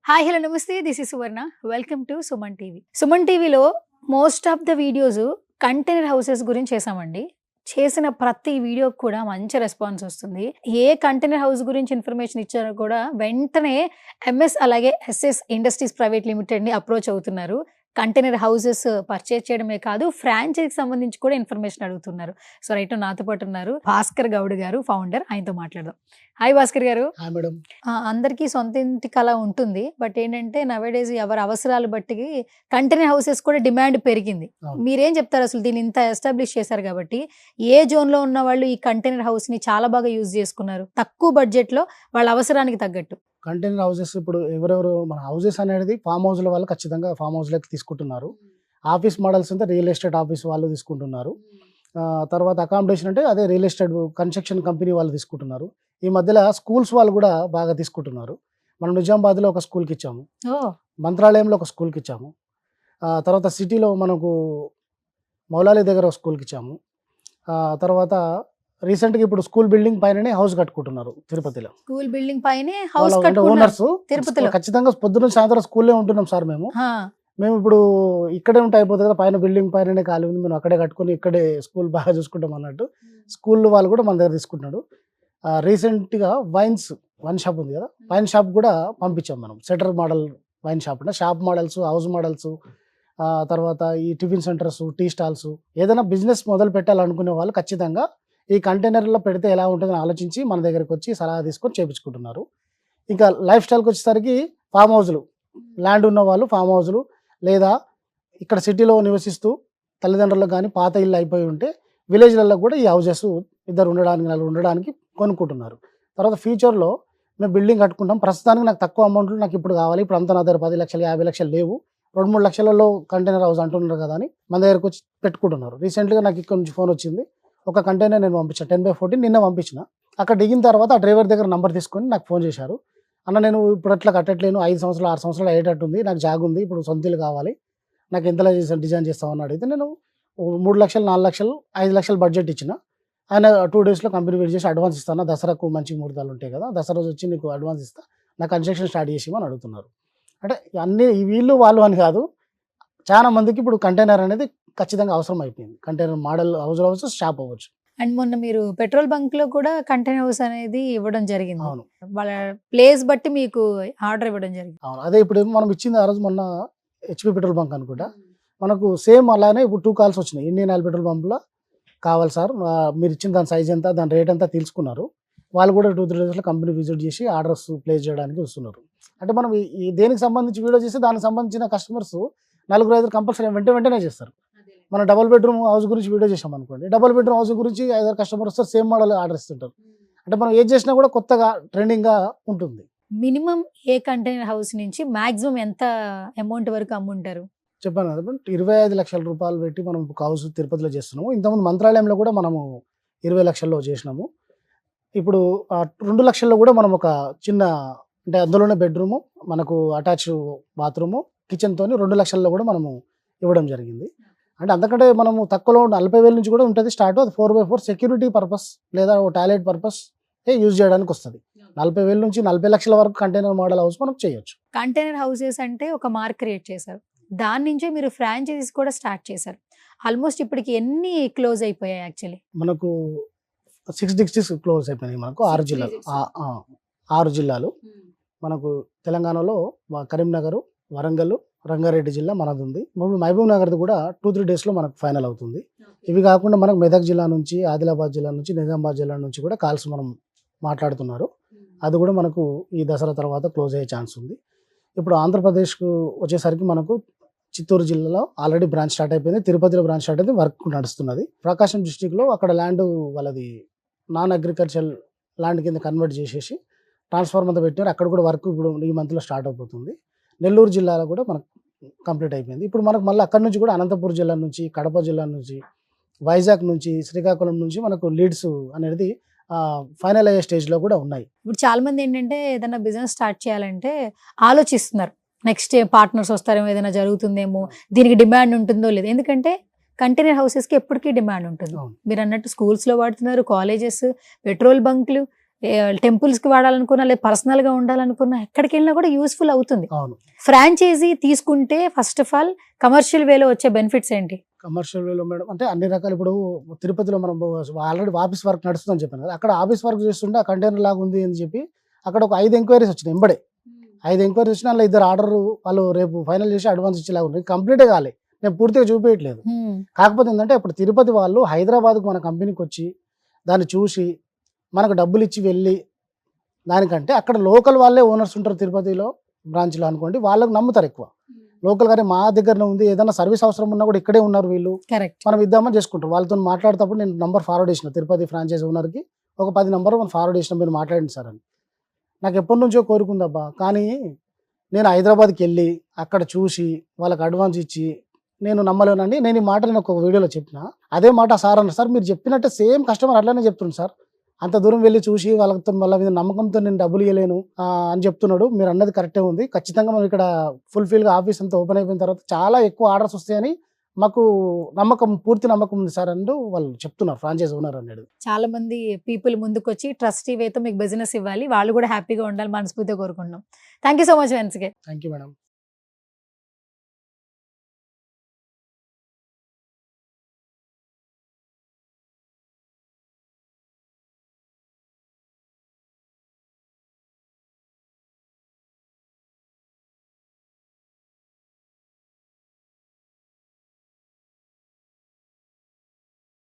Hi hello నమస్తే this is Suvarna welcome to Suman TV. Suman టీవీలో most of the videos container houses గురించి చేసామండి. చేసిన ప్రతి వీడియోకి కూడా మంచి రెస్పాన్స్ వస్తుంది. ఏ కంటైనర్ హౌస్ గురించి ఇన్ఫర్మేషన్ ఇచ్చారో కూడా వెంటనే ఎంఎస్ అలాగే ఎస్ఎస్ ఇండస్ట్రీస్ ప్రైవేట్ లిమిటెడ్ని అప్రోచ్ అవుతున్నారు. కంటైనర్ హౌసెస్ పర్చేజ్ చేయడమే కాదు, ఫ్రాంచైజీకి సంబంధించి కూడా ఇన్ఫర్మేషన్ అడుగుతున్నారు. సో రైట్ నాతో పాటు ఉన్నారు భాస్కర్ గౌడ్ గారు, ఫౌండర్. ఆయనతో మాట్లాడదాం. హాయ్ భాస్కర్ గారు. Hi madam. అందరికీ సొంత ఇంటి కళ ఉంటుంది. బట్ ఏంటంటే నవేడేస్ ఎవరి అవసరాలు బట్టి కంటైనర్ హౌసెస్ కూడా డిమాండ్ పెరిగింది. అవును. మీరేం చెప్తారు అసలు దీన్ని ఇంత ఎస్టాబ్లిష్ చేశారు కాబట్టి ఏ జోన్లో ఉన్న వాళ్ళు ఈ కంటైనర్ హౌస్ని చాలా బాగా యూజ్ చేసుకున్నారు తక్కువ బడ్జెట్లో వాళ్ళ అవసరానికి తగ్గట్టు? కంటైనర్ హౌసెస్ ఇప్పుడు ఎవరెవరు మన హౌసెస్ అనేది ఫామ్ హౌస్ల వాళ్ళు ఖచ్చితంగా ఫామ్ హౌస్లోకి తీసుకుంటున్నారు. ఆఫీస్ మోడల్స్ అంటే రియల్ ఎస్టేట్ ఆఫీస్ వాళ్ళు తీసుకుంటున్నారు. తర్వాత అకామిడేషన్ అంటే అదే రియల్ ఎస్టేట్ కన్స్ట్రక్షన్ కంపెనీ వాళ్ళు తీసుకుంటున్నారు. ఈ మధ్యలో స్కూల్స్ వాళ్ళు కూడా బాగా తీసుకుంటున్నారు. మనం నిజామాబాద్లో ఒక స్కూల్కి ఇచ్చాము, మంత్రాలయంలో ఒక స్కూల్కి ఇచ్చాము, తర్వాత సిటీలో మనకు మౌలాలి దగ్గర ఒక స్కూల్కి ఇచ్చాము. తర్వాత రీసెంట్గా ఇప్పుడు స్కూల్ బిల్డింగ్ పైననే హౌస్ కట్టుకుంటున్నారు తిరుపతిలో. స్కూల్ బిల్డింగ్ పైనే హౌస్ ఓనర్స్ తిరుపతిలో. ఖచ్చితంగా పొద్దున్న సాయంత్రం స్కూల్లో ఉంటున్నాం సార్. మేము ఇప్పుడు ఇక్కడే ఉంటే అయిపోతుంది కదా, పైన బిల్డింగ్ పైననే ఖాళీ ఉంది, మేము అక్కడే కట్టుకుని ఇక్కడే స్కూల్ బాగా చూసుకుంటాం అన్నట్టు స్కూల్ వాళ్ళు కూడా మన దగ్గర తీసుకుంటున్నాడు. రీసెంట్గా వైన్ షాప్ ఉంది కదా, వైన్ షాప్ కూడా పంపించాం మనం. సెటర్ మోడల్ వైన్ షాప్ అంటే షాప్ మోడల్స్, హౌస్ మోడల్స్, తర్వాత ఈ టిఫిన్ సెంటర్స్, టీ స్టాల్స్, ఏదైనా బిజినెస్ మొదలు పెట్టాలనుకునే వాళ్ళు ఖచ్చితంగా ఈ కంటైనర్లో పెడితే ఎలా ఉంటుందని ఆలోచించి మన దగ్గరికి వచ్చి సలహా తీసుకొని చేయించుకుంటున్నారు. ఇంకా లైఫ్ స్టైల్కి వచ్చేసరికి ఫామ్ హౌస్లు, ల్యాండ్ ఉన్న వాళ్ళు ఫామ్ హౌస్లు, లేదా ఇక్కడ సిటీలో నివసిస్తూ తల్లిదండ్రులకు కానీ పాత ఇల్లు అయిపోయి ఉంటే విలేజ్లలో కూడా ఈ హౌజెస్ ఇద్దరు ఉండడానికి, నలుగురు ఉండడానికి కొనుక్కుంటున్నారు. తర్వాత ఫ్యూచర్లో మేము బిల్డింగ్ కట్టుకుంటాం, ప్రస్తుతానికి నాకు తక్కువ అమౌంట్లు నాకు ఇప్పుడు కావాలి, ఇప్పుడు అంతా నా దగ్గర 10 లక్షలు 50 లక్షలు లేవు, 2-3 లక్షలలో కంటైనర్ హౌస్ అంటున్నారు కదా అని మన దగ్గరకు వచ్చి పెట్టుకుంటున్నారు. రీసెంట్గా నాకు ఇక్కడ నుంచి ఫోన్ వచ్చింది, ఒక కంటైనర్ నేను పంపించాను 10x14 నిన్న పంపించిన. అక్కడ దిగిన తర్వాత ఆ డ్రైవర్ దగ్గర నంబర్ తీసుకొని నాకు ఫోన్ చేశారు. అన్న నేను ఇప్పుడు అట్లా కట్టట్లేను, 5 సంవత్సరాలు 6 సంవత్సరాలు అయ్యేటట్టుంది, నాకు జాగ్ ఉంది, ఇప్పుడు సొంత ఇల్లు కావాలి, నాకు ఎంతలా డిజైన్ చేస్తామని అడిగితే నేను 3 లక్షలు 4 లక్షలు 5 లక్షలు బడ్జెట్ ఇచ్చిన. ఆయన 2 డేస్లో కంపెనీ వెయిట్ చేసి అడ్వాన్స్ ఇస్తాను, దసరాకు మంచి ముహూర్తాలు ఉంటాయి కదా, దసరా రోజు వచ్చి నీకు అడ్వాన్స్ ఇస్తా, నా కన్స్ట్రక్షన్ స్టార్ట్ చేసేమని అడుగుతున్నారు. అంటే అన్నీ వీళ్ళు వాళ్ళు అని కాదు, చాలా మందికి ఇప్పుడు కంటైనర్ అనేది ఖచ్చితంగా అవసరం అయిపోయింది. కంటైనర్ మోడల్ హౌస్ అవ్వచ్చు, షాప్ అవ్వచ్చు. అండ్ మొన్న మీరు పెట్రోల్ బంక్ లో కూడా కంటైనర్ హౌస్ అనేది ఇవ్వడం జరిగింది. అవును, వాళ్ళ ప్లేస్ బట్టి మీకు ఆర్డర్ ఇవ్వడం జరిగింది. అవును. అదే ఇప్పుడు మనం ఇచ్చింది ఆ రోజు మొన్న హెచ్పి పెట్రోల్ బంక్ అనుకుంటా, మనకు సేమ్ అలానే ఇప్పుడు 2 కాల్స్ వచ్చినాయి. ఇండియన్ ఆయిల్ పెట్రోల్ బంప్లో కావాలి సార్, మీరు ఇచ్చిన దాని సైజ్ ఎంత, దాని రేట్ అంతా తెలుసుకున్నారు. వాళ్ళు కూడా 2-3 డేస్లో కంపెనీ విజిట్ చేసి ఆర్డర్స్ ప్లేస్ చేయడానికి వస్తున్నారు. అంటే మనం ఈ దేనికి సంబంధించి వీడియో చేస్తే దానికి సంబంధించిన కస్టమర్స్ 4-5 కంపల్సరీ వెంటనే చేస్తారు. మనం డబుల్ బెడ్రూమ్ హౌస్ గురించి వీడియో చేసాం అనుకోండి, డబుల్ బెడ్రూమ్ హౌస్ గురించి 5 కస్టమర్ వస్తారు, సేమ్ మోడల్ ఆర్డర్ ఇస్తుంటారు. అంటే మనం ఏది చేసినా కూడా కొత్తగా ట్రెండింగ్గా ఉంటుంది. మినిమం ఏ కంటైనర్ హౌస్ నుంచి మాక్సిమం ఎంత అమౌంట్ వరకు అమ్ముంటారు? చెప్పాను కదా, 25 లక్షల రూపాయలు పెట్టి మనం హౌస్ తిరుపతిలో చేస్తున్నాము. ఇంతకుముందు మంత్రాలయంలో కూడా మనము 20 లక్షల్లో చేసినాము. ఇప్పుడు 2 లక్షల్లో కూడా మనం ఒక చిన్న, అంటే అందులోనే బెడ్రూము, మనకు అటాచ్ బాత్రూము, కిచెన్తో 2 లక్షల్లో కూడా మనము ఇవ్వడం జరిగింది. అంటే అంతకంటే మనము తక్కువలో 40,000 నుంచి కూడా ఉంటుంది స్టార్ట్. అది 4x4 సెక్యూరిటీ పర్పస్ లేదా టాయిలెట్ పర్పస్ యూజ్ చేయడానికి వస్తుంది. 40,000 నుంచి 40 లక్షల వరకు కంటైనర్ మోడల్ హౌస్ మనం చేయొచ్చు. కంటైనర్ హౌసెస్ అంటే ఒక మార్క్ క్రియేట్ చేశారు, దాని నుంచే మీరు ఫ్రాంచైజీస్ కూడా స్టార్ట్ చేశారు. ఆల్మోస్ట్ ఇప్పటికి ఎన్ని క్లోజ్ అయిపోయాయి? యాక్చువల్లీ మనకు 6 డిస్ట్రిక్ట్స్ క్లోజ్ అయిపోయినాయి. మనకు 6 జిల్లాలు, 6 జిల్లాలు మనకు తెలంగాణలో కరీంనగర్, వరంగల్, రంగారెడ్డి జిల్లా మనది ఉంది. మహబూబ్ నగర్ది కూడా 2-3 డేస్లో మనకు ఫైనల్ అవుతుంది. ఇవి కాకుండా మనకు మెదక్ జిల్లా నుంచి, ఆదిలాబాద్ జిల్లా నుంచి, నిజామాబాద్ జిల్లా నుంచి కూడా కాల్స్ మనం మాట్లాడుతున్నారు. అది కూడా మనకు ఈ దసరా తర్వాత క్లోజ్ అయ్యే ఛాన్స్ ఉంది. ఇప్పుడు ఆంధ్రప్రదేశ్కు వచ్చేసరికి మనకు చిత్తూరు జిల్లాలో ఆల్రెడీ బ్రాంచ్ స్టార్ట్ అయిపోయింది, తిరుపతిలో బ్రాంచ్ స్టార్ట్ అయితే వర్క్ నడుస్తున్నది. ప్రకాశం డిస్టిక్లో అక్కడ ల్యాండ్ వాళ్ళది నాన్ అగ్రికల్చర్ ల్యాండ్ కింద కన్వర్ట్ చేసేసి ట్రాన్స్ఫార్మర్ అంతా పెట్టారు, అక్కడ కూడా వర్క్ ఇప్పుడు ఈ మంత్లో స్టార్ట్ అయిపోతుంది. నెల్లూరు జిల్లాలో కూడా మనకు కంప్లీట్ అయిపోయింది. ఇప్పుడు మనకు మళ్ళీ అక్కడ నుంచి కూడా అనంతపురం జిల్లా నుంచి, కడప జిల్లా నుంచి, వైజాగ్ నుంచి, శ్రీకాకుళం నుంచి మనకు లీడ్స్ అనేది ఫైనల్ అయ్యే స్టేజ్లో కూడా ఉన్నాయి. ఇప్పుడు చాలా మంది ఏంటంటే ఏదైనా బిజినెస్ స్టార్ట్ చేయాలంటే ఆలోచిస్తున్నారు, నెక్స్ట్ పార్ట్నర్స్ వస్తారేమో, ఏదైనా జరుగుతుందేమో, దీనికి డిమాండ్ ఉంటుందో లేదు. ఎందుకంటే కంటైనర్ హౌసెస్కి ఎప్పటికీ డిమాండ్ ఉంటుంది. మీరు అన్నట్టు స్కూల్స్లో వాడుతున్నారు, కాలేజెస్, పెట్రోల్ బంక్లు, టెంపుల్స్ కి వాడాలనుకున్నా లేదా పర్సనల్ గా ఉండాలనుకున్నా ఎక్కడికి వెళ్ళినా కూడా యూస్ఫుల్ అవుతుంది. అవును. ఫ్రాంచైజీ తీసుకుంటే ఫస్ట్ ఆఫ్ ఆల్ కమర్షియల్ వేలో వచ్చే బెనిఫిట్స్ ఏంటి? కమర్షియల్ వేలో మేడం అంటే అన్ని రకాలు ఇప్పుడు తిరుపతిలో మనం ఆల్రెడీ ఆఫీస్ వర్క్ నడుస్తుందని చెప్పాను కదా, అక్కడ ఆఫీస్ వర్క్ చేస్తుంటే ఆ కంటైనర్ లాగా ఉంది అని చెప్పి అక్కడ ఒక 5 ఎంక్వైరీస్ వచ్చినాయి ఎంబడే. 5 ఎంక్వైరీస్ వచ్చినా అందులో 2 ఆర్డర్ వాళ్ళు రేపు ఫైనల్ చేసి అడ్వాన్స్ ఇచ్చేలాగా ఉంది. కంప్లీటే కాలే, నేను పూర్తిగా చూపించట్లేదు. కాకపోతే ఏంటంటే ఇప్పుడు తిరుపతి వాళ్ళు హైదరాబాద్కు మన కంపెనీకి వచ్చి దాన్ని చూసి మనకు డబ్బులు ఇచ్చి వెళ్ళి దానికంటే అక్కడ లోకల్ వాళ్ళే ఓనర్స్ ఉంటారు తిరుపతిలో బ్రాంచ్లో అనుకోండి, వాళ్ళకి నమ్ముతారు ఎక్కువ. లోకల్ గానే మా దగ్గరనే ఉంది, ఏదైనా సర్వీస్ అవసరం ఉన్నా కూడా ఇక్కడే ఉన్నారు వీళ్ళు, కరెక్ట్, మనం ఇద్దామని చేసుకుంటారు. వాళ్ళతో మాట్లాడేటప్పుడు నేను నంబర్ ఫార్వర్డ్ చేసిన తిరుపతి ఫ్రాంచైజ్ ఓనర్కి ఒక 10 నంబర్ మనం ఫార్వర్డ్ చేసిన, మీరు మాట్లాడండి సార్ అని. నాకు ఎప్పటి నుంచో కోరుకుందబ్బా, కానీ నేను హైదరాబాద్కి వెళ్ళి అక్కడ చూసి వాళ్ళకి అడ్వాన్స్ ఇచ్చి నేను నమ్మలేనండి. నేను ఈ మాట నేను ఒక వీడియోలో చెప్పిన, అదే మాట సార్ అన్న, సార్ మీరు చెప్పినట్టే సేమ్ కస్టమర్ అట్లానే చెప్తున్నాడు సార్, అంత దూరం వెళ్ళి చూసి వాళ్ళతో వాళ్ళ మీద నమ్మకంతో నేను డబ్బులు ఇవ్వలేను అని చెప్తున్నాడు. మీరు అన్నది కరెక్టే ఉంది, ఖచ్చితంగా మనం ఇక్కడ ఫుల్ఫిల్గా ఆఫీస్ అంతా ఓపెన్ అయిపోయిన తర్వాత చాలా ఎక్కువ ఆర్డర్స్ వస్తాయని మాకు నమ్మకం, పూర్తి నమ్మకం ఉంది సార్ అంటూ వాళ్ళు చెప్తున్నారు ఫ్రాంచైజ్ ఓనర్ అనేది. చాలా మంది పీపుల్ ముందుకు వచ్చి ట్రస్టీ వేతో మీకు బిజినెస్ ఇవ్వాలి, వాళ్ళు కూడా హ్యాపీగా ఉండాలి మనస్ఫూర్తిగా కోరుకుంటున్నాం. థ్యాంక్ యూ సో మచ్ వెన్స్ గే. Thank you madam.